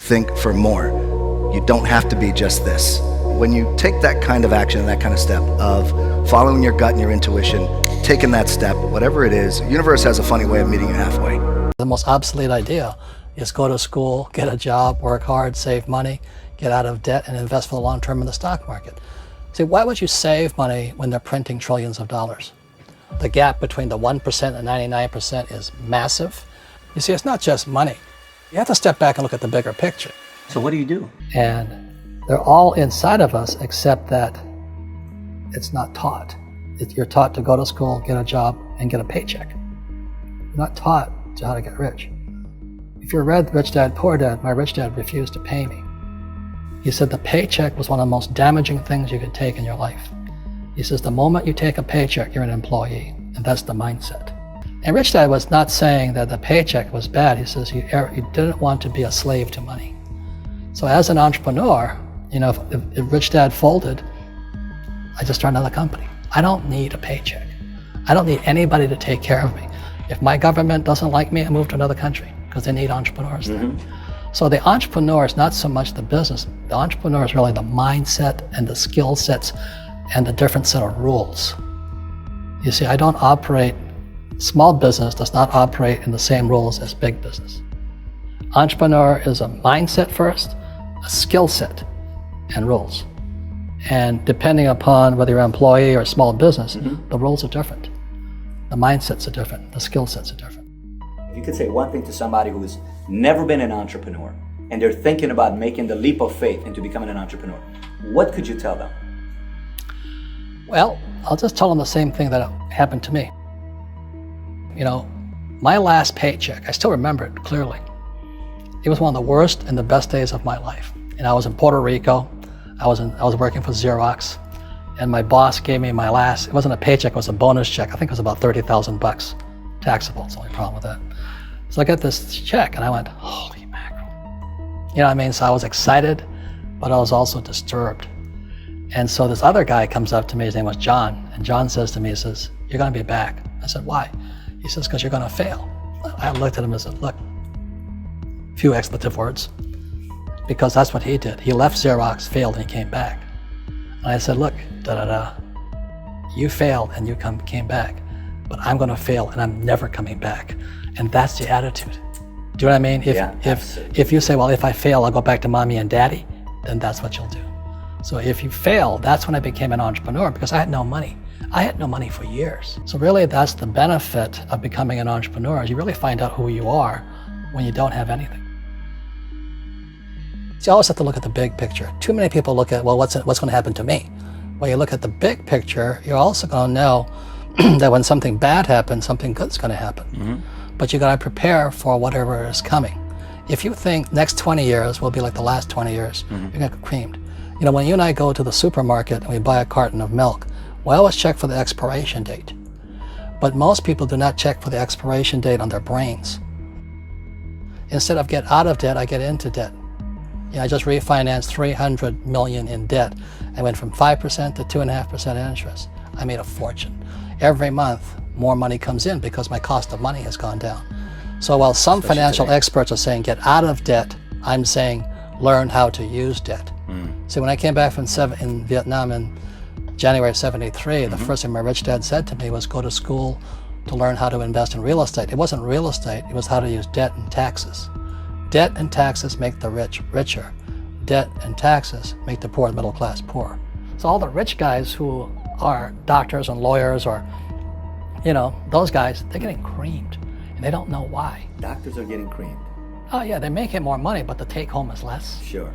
think for more. You don't have to be just this. When you take that kind of action, that kind of step of following your gut and your intuition, taking that step, whatever it is, the universe has a funny way of meeting you halfway. The most obsolete idea is go to school, get a job, work hard, save money, get out of debt, and invest for the long term in the stock market. See, why would you save money when they're printing trillions of dollars? The gap between the 1% and 99% is massive. You see, it's not just money. You have to step back and look at the bigger picture. So what do you do? And they're all inside of us, except that it's not taught. You're taught to go to school, get a job, and get a paycheck. You're not taught how to get rich. If you read Rich Dad, Poor Dad, my rich dad refused to pay me. He said the paycheck was one of the most damaging things you could take in your life. He says the moment you take a paycheck, you're an employee, and that's the mindset. And Rich Dad was not saying that the paycheck was bad. He says you didn't want to be a slave to money. So as an entrepreneur, if Rich Dad folded, I just started another company. I don't need a paycheck. I don't need anybody to take care of me. If my government doesn't like me, I move to another country because they need entrepreneurs there. So the entrepreneur is not so much the business. The entrepreneur is really the mindset and the skill sets and the different set of rules. You see, small business does not operate in the same rules as big business. Entrepreneur is a mindset first, a skill set, and rules. And depending upon whether you're an employee or a small business, the rules are different. The mindsets are different, the skill sets are different. If you could say one thing to somebody who's never been an entrepreneur and they're thinking about making the leap of faith into becoming an entrepreneur, what could you tell them? Well, I'll just tell them the same thing that happened to me. My last paycheck, I still remember it clearly. It was one of the worst and the best days of my life. And I was in Puerto Rico. I was working for Xerox, and my boss gave me it wasn't a paycheck, it was a bonus check. I think it was about $30,000, taxable. It's the only problem with that. So I got this check and I went, holy mackerel. You know what I mean? So I was excited, but I was also disturbed. And so this other guy comes up to me, his name was John, and John says to me, he says, "You're gonna be back." I said, "Why?" He says, "Because you're gonna fail." I looked at him and said, "Look," few expletive words, because that's what he did. He left Xerox, failed, and he came back. And I said, "Look, you failed and you came back, but I'm gonna fail and I'm never coming back." And that's the attitude. Do you know what I mean? If you say, well, if I fail, I'll go back to mommy and daddy, then that's what you'll do. So if you fail, that's when I became an entrepreneur, because I had no money. I had no money for years. So really that's the benefit of becoming an entrepreneur, is you really find out who you are when you don't have anything. So you always have to look at the big picture. Too many people look at, well, what's going to happen to me? Well, you look at the big picture, you're also going to know that when something bad happens, something good's going to happen. But you got to prepare for whatever is coming. If you think next 20 years will be like the last 20 years, you're going to get creamed. When you and I go to the supermarket and we buy a carton of milk, we always check for the expiration date. But most people do not check for the expiration date on their brains. Instead of get out of debt, I get into debt. I just refinanced $300 million in debt. I went from 5% to 2.5% interest. I made a fortune. Every month, more money comes in because my cost of money has gone down. So while some financial experts are saying get out of debt, I'm saying learn how to use debt. So when I came back from in Vietnam in January of '73, the first thing my rich dad said to me was go to school to learn how to invest in real estate. It wasn't real estate, it was how to use debt and taxes. Debt and taxes make the rich richer. Debt and taxes make the poor and middle class poor. So all the rich guys who are doctors and lawyers or, those guys, they're getting creamed and they don't know why. Doctors are getting creamed. Oh yeah, they're making more money, but the take home is less. Sure.